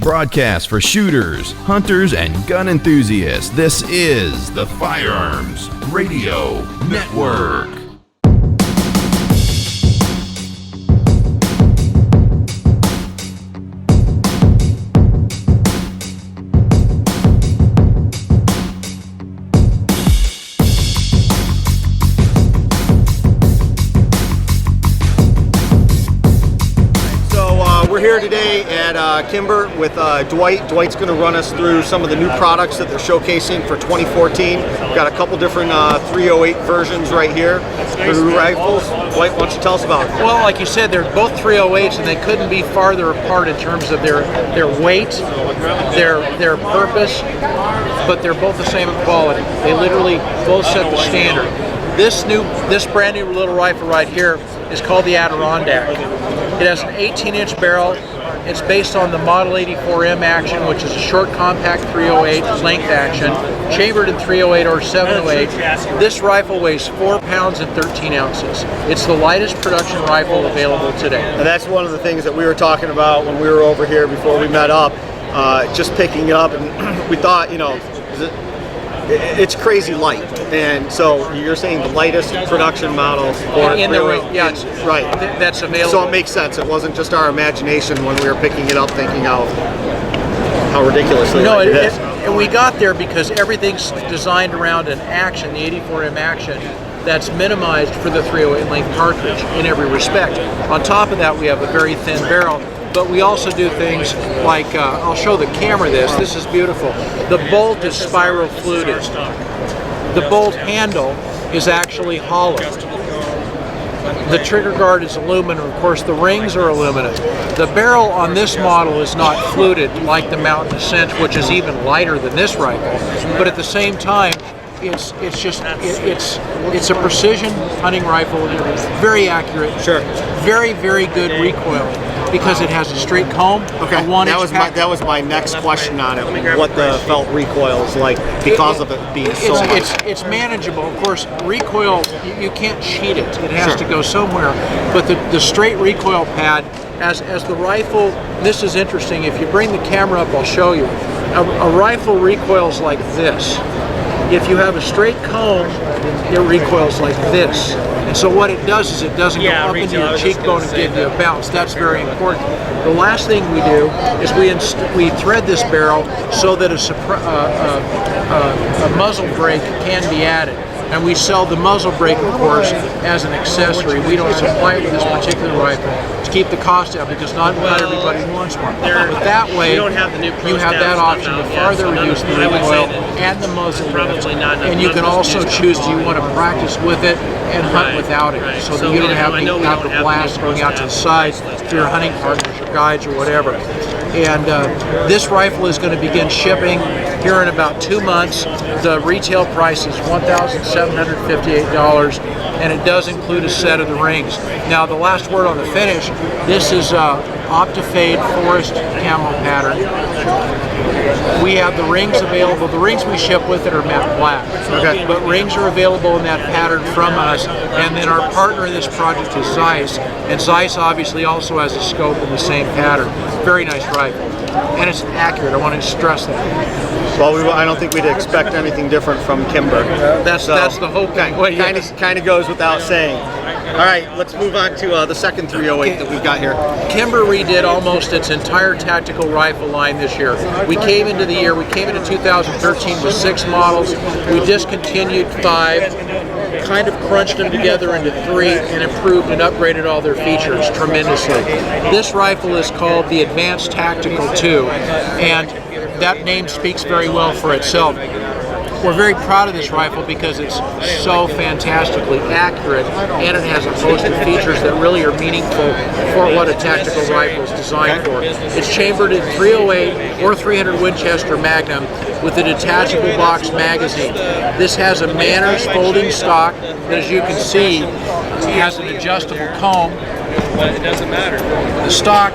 Broadcast for shooters, hunters, and gun enthusiasts. This is the Firearms Radio Network. We're here today at Kimber with Dwight. Dwight's going to run us through some of the new products that they're showcasing for 2014. We've got a couple different 308 versions right here for new rifles. Dwight, why don't you tell us about it? Well, like you said, they're both 308s, and they couldn't be farther apart in terms of their weight, their purpose, but they're both the same in quality. They literally both set the standard. This brand new little rifle right here is called the Adirondack. It has an 18-inch barrel. It's based on the Model 84M action, which is a short, compact 308 length action, chambered in 308 or 708. This rifle weighs 4 pounds and 13 ounces. It's the lightest production rifle available today. And that's one of the things that we were talking about when we were over here before we met up, just picking it up, and we thought, you know, it's crazy light, and so you're saying the lightest production model for in the right? That's available. So it makes sense. It wasn't just our imagination when we were picking it up, thinking how ridiculously light it is. And we got there because everything's designed around an action, the 84M action, that's minimized for the 308 length cartridge in every respect. On top of that, we have a very thin barrel. But we also do things like, I'll show the camera this. This is beautiful. The bolt is spiral fluted. The bolt handle is actually hollow. The trigger guard is aluminum. Of course, the rings are aluminum. The barrel on this model is not fluted like the Mountain Ascent, which is even lighter than this rifle. But at the same time, it's a precision hunting rifle, very accurate, sure, very, very good recoil, because it has a straight comb. Okay, that was my next question on it. What the felt recoil is like because of it being so much. It's manageable. Of course, recoil, you can't cheat it. It has to go somewhere. But the straight recoil pad, as the rifle, this is interesting. If you bring the camera up, I'll show you. A rifle recoils like this. If you have a straight comb, it recoils like this. And so what it does is it doesn't go up into your cheekbone and give you a bounce. That's very important. The last thing we do is we thread this barrel so that a muzzle brake can be added. And we sell the muzzle brake, of course, as an accessory. We don't supply it with this particular rifle to keep the cost down, because not everybody wants one. But that way, you have that option to farther reduce the recoil and the muzzle brake. And you can also choose, do you want to practice with it and hunt without it, so that you don't have the blast going out to the sides to your hunting partners or guides or whatever. And this rifle is going to begin shipping here in about 2 months. The retail price is $1,758, and it does include a set of the rings. Now, the last word on the finish, this is Optifade Forest Camo pattern. We have the rings available. The rings we ship with it are matte black. Okay. But rings are available in that pattern from us. And then our partner in this project is Zeiss. And Zeiss obviously also has a scope in the same pattern. Very nice rifle. And it's accurate. I want to stress that. Well, I don't think we'd expect anything different from Kimber. That's the hope. Kind of goes without saying. All right, let's move on to the second 308 that we've got here. Kimber redid almost its entire tactical rifle line this year. We came into 2013 with 6 models. We discontinued 5, kind of crunched them together into 3, and improved and upgraded all their features tremendously. This rifle is called the Advanced Tactical 2, and that name speaks very well for itself. We're very proud of this rifle because it's so fantastically accurate, and it has a host of features that really are meaningful for what a tactical rifle is designed for. It's chambered in 308 or 300 Winchester Magnum with a detachable box magazine. This has a Manners folding stock that, as you can see, has an adjustable comb. But it doesn't matter. The stock,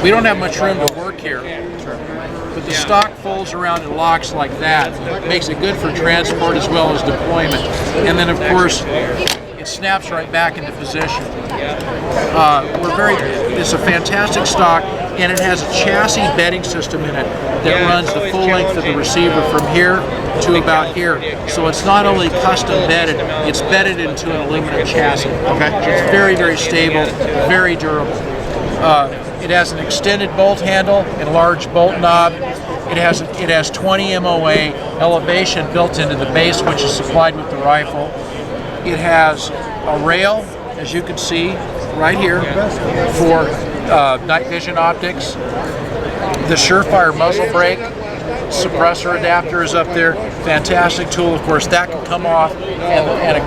we don't have much room to work here. But the stock folds around and locks like that. Makes it good for transport as well as deployment. And then, of course, it snaps right back into position. It's a fantastic stock. and it has a chassis bedding system in it that runs the full length of the receiver from here to about here. So it's not only custom bedded, it's bedded into an aluminum chassis. Okay. It's very, very stable, very durable. It has an extended bolt handle and large bolt knob. It has 20 MOA elevation built into the base, which is supplied with the rifle. It has a rail, as you can see right here, for night vision optics. The Surefire muzzle brake suppressor adapter is up there. Fantastic tool. Of course, that can come off, and a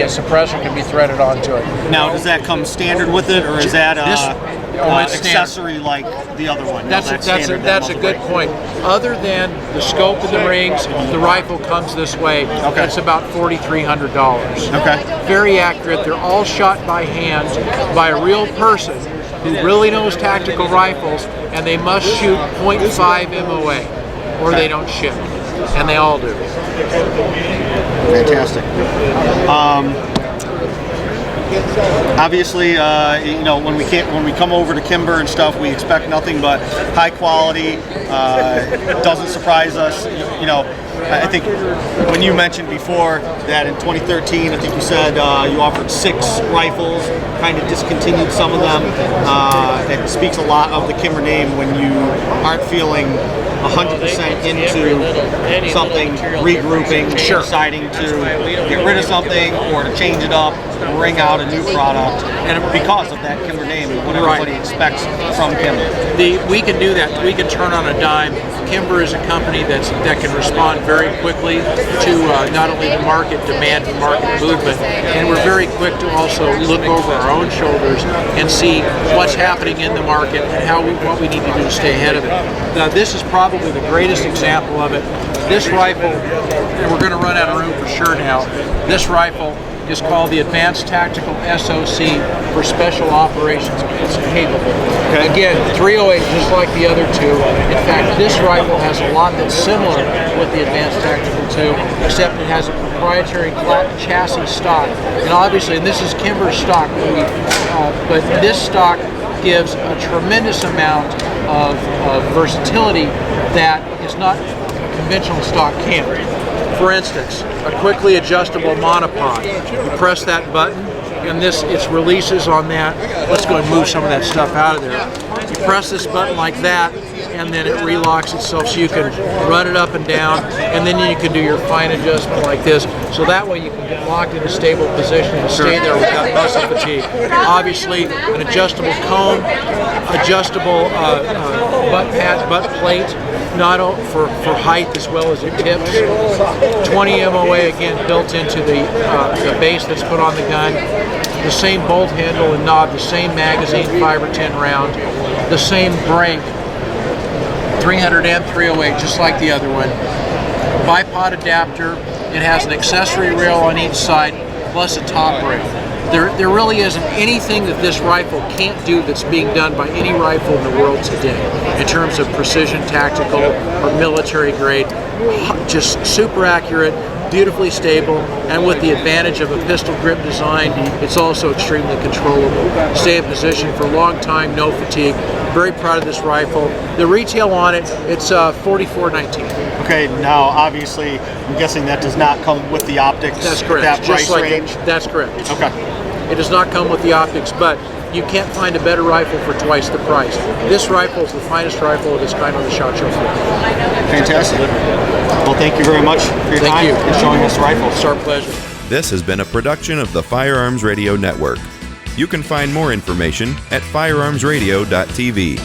suppressor can be threaded onto it. Now, does that come standard with it, or is that it's accessory like the other one? That's a good point. Other than the scope of the rings, the rifle comes this way. Okay. It's about $4,300. Okay. Very accurate. They're all shot by hand by a real person who really knows tactical rifles, and they must shoot .5 MOA or they don't ship, and they all do. Fantastic. Obviously, when we come over to Kimber and stuff, we expect nothing but high quality. Doesn't surprise us. I think when you mentioned before that in 2013, I think you said you offered 6 rifles, kind of discontinued some of them. It speaks a lot of the Kimber name when you aren't feeling 100% into something, regrouping, deciding to get rid of something or to change it up, bring out a new product, and because of that Kimber name and what everybody expects from Kimber. We can do that. We can turn on a dime. Kimber is a company that can respond very quickly to not only the market demand and market movement, and we're very quick to also look over our own shoulders and see what's happening in the market and what we need to do to stay ahead of it. Now, this is probably the greatest example of it. This rifle, and we're going to run out of room for sure now, this rifle is called the Advanced Tactical SOC for Special Operations. It's capable. Okay. Again, 308 just like the other two. In fact, this rifle has a lot that's similar with the Advanced Tactical 2, except it has a proprietary chassis stock. And obviously, and this is Kimber stock, but this stock gives a tremendous amount of versatility that is not conventional stock can. For instance, a quickly adjustable monopod. You press that button, and it releases on that. Let's go and move some of that stuff out of there. You press this button like that, and then it relocks itself so you can run it up and down, and then you can do your fine adjustment like this. So that way you can get locked in a stable position and stay there without muscle fatigue. Obviously, an adjustable cone, adjustable butt plate, not for height as well as it tips. 20 MOA again built into the base that's put on the gun. The same bolt handle and knob, the same magazine, 5 or 10 round, the same brake, 300 and 308, just like the other one. Bipod adapter. It has an accessory rail on each side, plus a top rail. There really isn't anything that this rifle can't do that's being done by any rifle in the world today in terms of precision, tactical, or military grade. Just super accurate, beautifully stable, and with the advantage of a pistol grip design, it's also extremely controllable. Stay in position for a long time, no fatigue. Very proud of this rifle. The retail on it, it's $44.19. Okay, now obviously, I'm guessing that does not come with the optics. That's correct. That price range. That's correct. Okay. It does not come with the optics, but you can't find a better rifle for twice the price. This rifle is the finest rifle of its kind on the SHOT Show floor. Fantastic. Well, thank you very much for your time and showing us the rifle. It's our pleasure. This has been a production of the Firearms Radio Network. You can find more information at firearmsradio.tv.